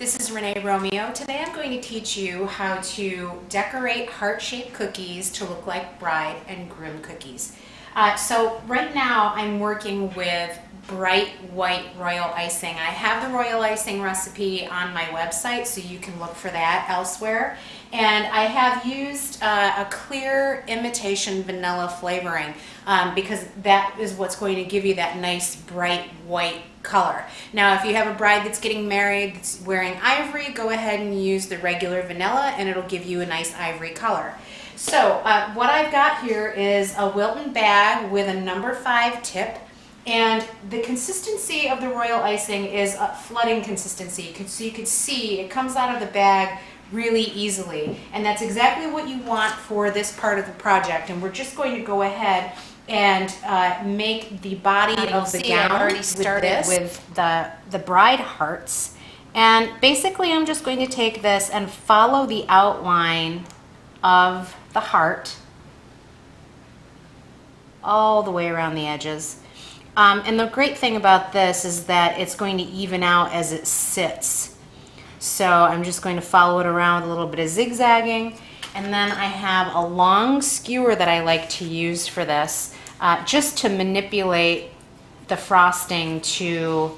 This is Renee Romeo. Today I'm going to teach you how to decorate heart-shaped cookies to look like bride and groom cookies. So right now I'm working with bright white royal icing. I have the royal icing recipe on my website, so you can look for that elsewhere. And I have used a clear imitation vanilla flavoring because that is what's going to give you that nice bright white color. Now, if you have a bride that's getting married that's wearing ivory, go ahead and use the regular vanilla and it'll give you a nice ivory color. So what I've got here is a Wilton bag with a number 5 tip, and the consistency of the royal icing is a flooding consistency. So you can see it comes out of the bag really easily, and that's exactly what you want for this part of the project. And we're just going to go ahead and make the body of the gown. I've already started with the bride hearts, and basically I'm just going to take this and follow the outline of the heart all the way around the edges. And the great thing about this is that it's going to even out as it sits. So I'm just going to follow it around with a little bit of zigzagging. And then I have a long skewer that I like to use for this, just to manipulate the frosting to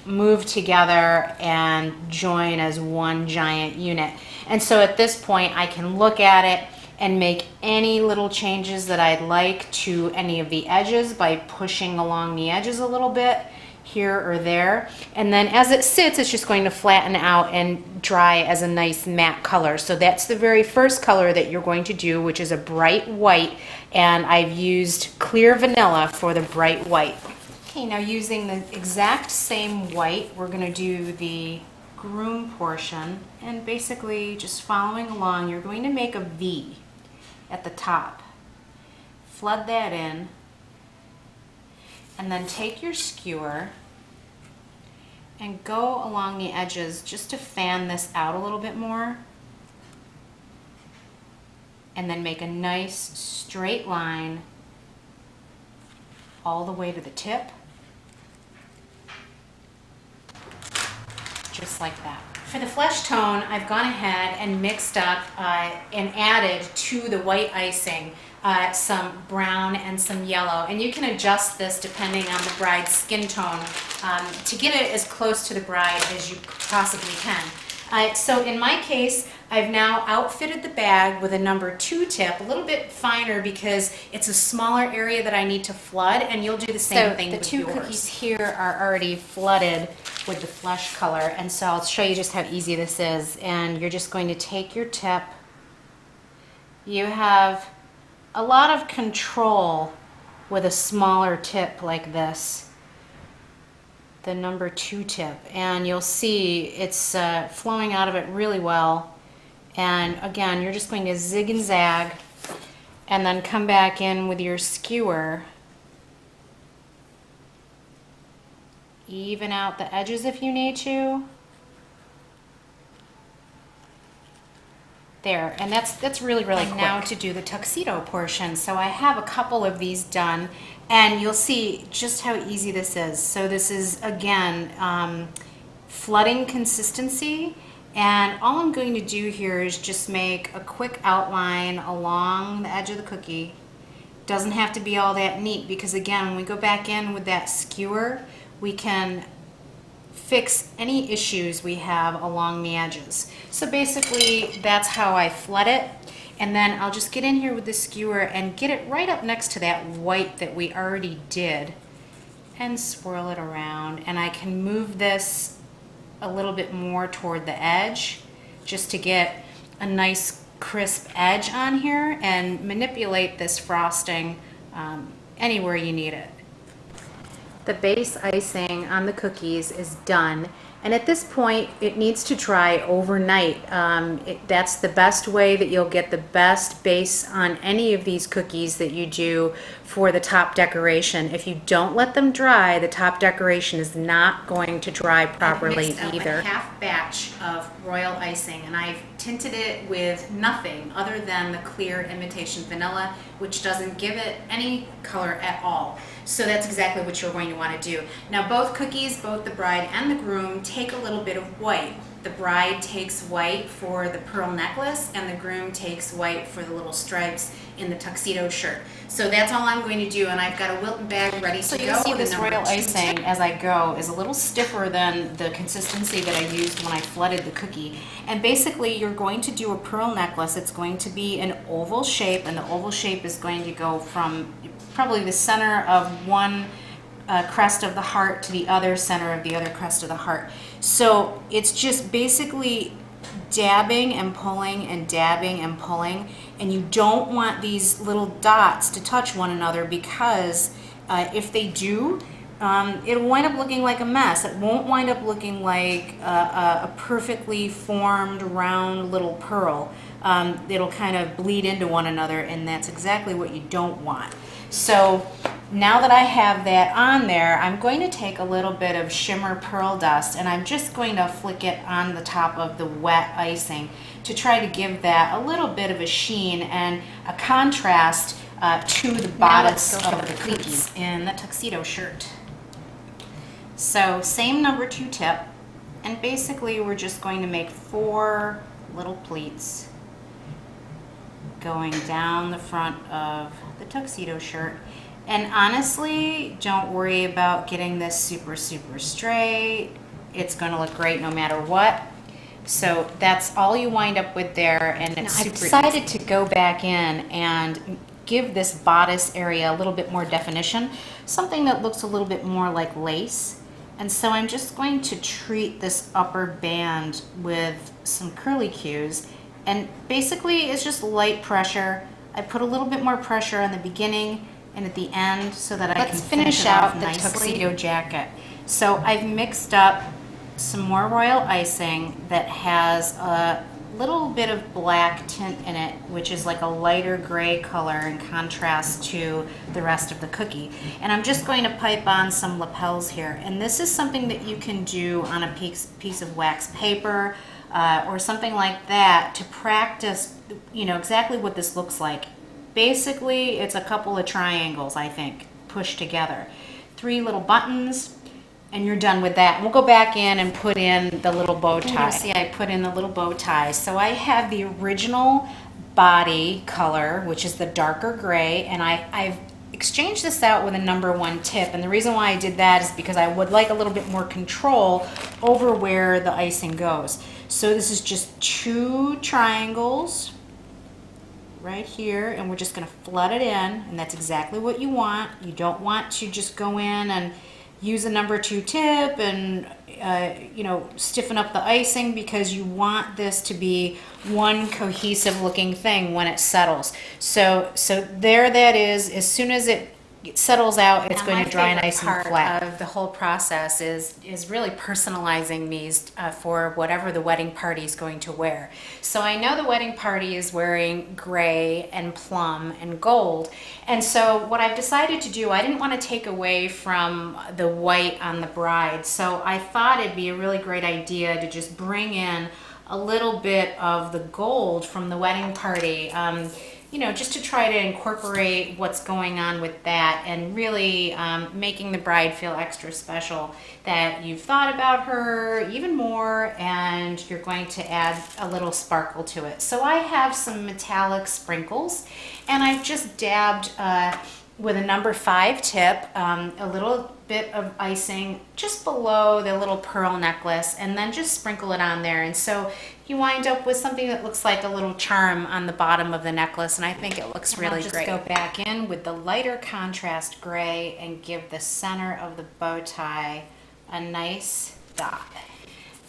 move together and join as one giant unit. And so at this point I can look at it and make any little changes that I'd like to any of the edges by pushing along the edges a little bit here or there. And then as it sits, it's just going to flatten out and dry as a nice matte color. So that's the very first color that you're going to do, which is a bright white, and I've used clear vanilla for the bright white. Okay, now using the exact same white, we're going to do the groom portion, and basically just following along, you're going to make a V at the top. Flood that in, and then take your skewer and go along the edges just to fan this out a little bit more, and then make a nice straight line all the way to the tip, just like that. For the flesh tone, I've gone ahead and mixed up and added to the white icing some brown and some yellow, and you can adjust this depending on the bride's skin tone to get it as close to the bride as you possibly can. So in my case, I've now outfitted the bag with a number 2 tip, a little bit finer because it's a smaller area that I need to flood, and you'll do the same thing with yours. The 2 cookies here are already flooded with the flesh color, and so I'll show you just how easy this is. And you're just going to take your tip. You have a lot of control with a smaller tip like this, the number 2 tip, and you'll see it's flowing out of it really well. And again, you're just going to zig and zag and then come back in with your skewer, even out the edges if you need to. There, and that's really quick. Now to do the tuxedo portion. So I have a couple of these done, and you'll see just how easy this is. So this is, again, flooding consistency, and all I'm going to do here is just make a quick outline along the edge of the cookie. Doesn't have to be all that neat, because again, when we go back in with that skewer, we can fix any issues we have along the edges. So basically that's how I flood it, and then I'll just get in here with the skewer and get it right up next to that white that we already did and swirl it around. And I can move this a little bit more toward the edge just to get a nice crisp edge on here and manipulate this frosting anywhere you need it. The base icing on the cookies is done, and at this point it needs to dry overnight. That's the best way that you'll get the best base on any of these cookies that you do for the top decoration. If you don't let them dry, the top decoration is not going to dry properly either. I've mixed up a half batch of royal icing, and I've tinted it with nothing other than the clear imitation vanilla, which doesn't give it any color at all. So that's exactly what you're going to want to do. Now both cookies, both the bride and the groom, take a little bit of white. the bride takes white for the pearl necklace and the groom takes white for the little stripes in the tuxedo shirt. So that's all I'm going to do, and I've got a Wilton bag ready to go. So you'll see this royal icing as I go is a little stiffer than the consistency that I used when I flooded the cookie. And basically you're going to do a pearl necklace. It's going to be an oval shape, and the oval shape is going to go from probably the center of one crest of the heart to the other center of the other crest of the heart. So it's just basically dabbing and pulling and dabbing and pulling, and you don't want these little dots to touch one another, because if they do, it'll wind up looking like a mess. It won't wind up looking like a perfectly formed round little pearl. It'll kind of bleed into one another, and that's exactly what you don't want. So now that I have that on there, I'm going to take a little bit of shimmer pearl dust, and I'm just going to flick it on the top of the wet icing to try to give that a little bit of a sheen and a contrast to the bodice of the cookies in the tuxedo shirt. So same number 2 tip, and basically we're just going to make 4 little pleats going down the front of the tuxedo shirt. And honestly, don't worry about getting this super straight. It's going to look great no matter what. So that's all you wind up with there, and it's super easy. I've decided to go back in and give this bodice area a little bit more definition, something that looks a little bit more like lace. And so I'm just going to treat this upper band with some curly cues, and basically it's just light pressure. I put a little bit more pressure on the beginning and at the end so that I can finish out the tuxedo jacket. So I've mixed up some more royal icing that has a little bit of black tint in it, which is like a lighter gray color in contrast to the rest of the cookie. And I'm just going to pipe on some lapels here. And this is something that you can do on a piece of wax paper or something like that to practice, you know, exactly what this looks like. Basically, it's a couple of triangles, I think, pushed together. 3 little buttons, and you're done with that. And we'll go back in and put in the little bow tie. See, I put in the little bow tie. So I have the original body color, which is the darker gray, and I've exchanged this out with a number 1 tip. And the reason why I did that is because I would like a little bit more control over where the icing goes. So this is just 2 triangles right here, and we're just going to flood it in, and that's exactly what you want. You don't want to just go in and use a number 2 tip and you know, stiffen up the icing, because you want this to be one cohesive looking thing when it settles. So there that is. As soon as it settles out, it's going to dry nice and flat. Part of the whole process is really personalizing these for whatever the wedding party is going to wear. So I know the wedding party is wearing gray and plum and gold, and so what I've decided to do, I didn't want to take away from the white on the bride, so I thought it'd be a really great idea to just bring in a little bit of the gold from the wedding party. You know, just to try to incorporate what's going on with that, and really making the bride feel extra special, that you've thought about her even more, and you're going to add a little sparkle to it. So I have some metallic sprinkles, and I've just dabbed with a number 5 tip, a little bit of icing just below the little pearl necklace, and then just sprinkle it on there. And so you wind up with something that looks like a little charm on the bottom of the necklace, and I think it looks really great. I'll just go back in with the lighter contrast gray and give the center of the bow tie a nice dot.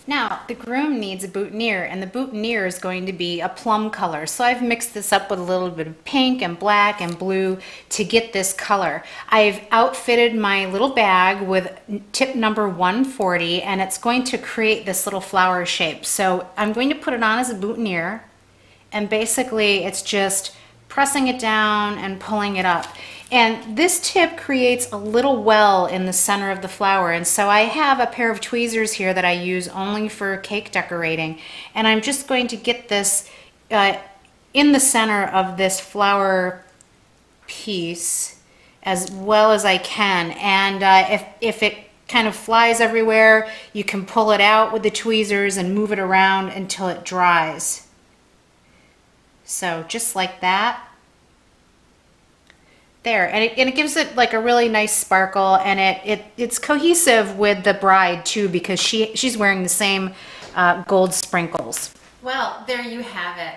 Now, the groom needs a boutonniere, and the boutonniere is going to be a plum color. So I've mixed this up with a little bit of pink and black and blue to get this color. I've outfitted my little bag with tip number 140, and it's going to create this little flower shape. So I'm going to put it on as a boutonniere, and basically it's just pressing it down and pulling it up. And this tip creates a little well in the center of the flower. And so I have a pair of tweezers here that I use only for cake decorating. And I'm just going to get this in the center of this flower piece as well as I can. And if it kind of flies everywhere, you can pull it out with the tweezers and move it around until it dries. So just like that. There, and it gives it like a really nice sparkle, and it's cohesive with the bride too, because she's wearing the same gold sprinkles. Well, there you have it.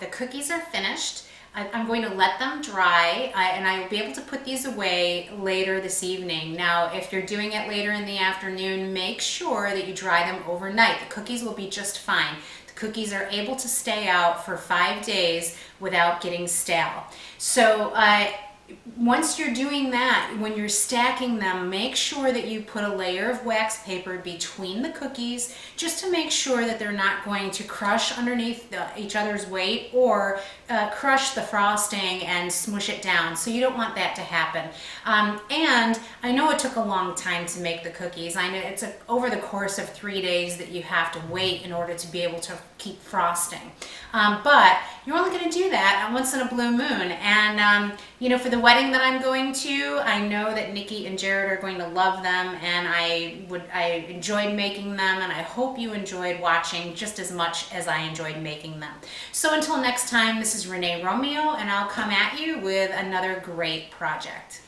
The cookies are finished. I'm going to let them dry, and I will be able to put these away later this evening. Now, if you're doing it later in the afternoon, make sure that you dry them overnight. The cookies will be just fine. The cookies are able to stay out for 5 days without getting stale. So once you're doing that, when you're stacking them, make sure that you put a layer of wax paper between the cookies, just to make sure that they're not going to crush underneath each other's weight, or crush the frosting and smush it down. So you don't want that to happen. And I know it took a long time to make the cookies. I know it's over the course of 3 days that you have to wait in order to be able to keep frosting. But you're only going to do that once in a blue moon. And you know, for the wedding that I'm going to, I know that Nikki and Jared are going to love them, and I enjoyed making them, and I hope you enjoyed watching just as much as I enjoyed making them. So until next time, this is Renee Romeo, and I'll come at you with another great project.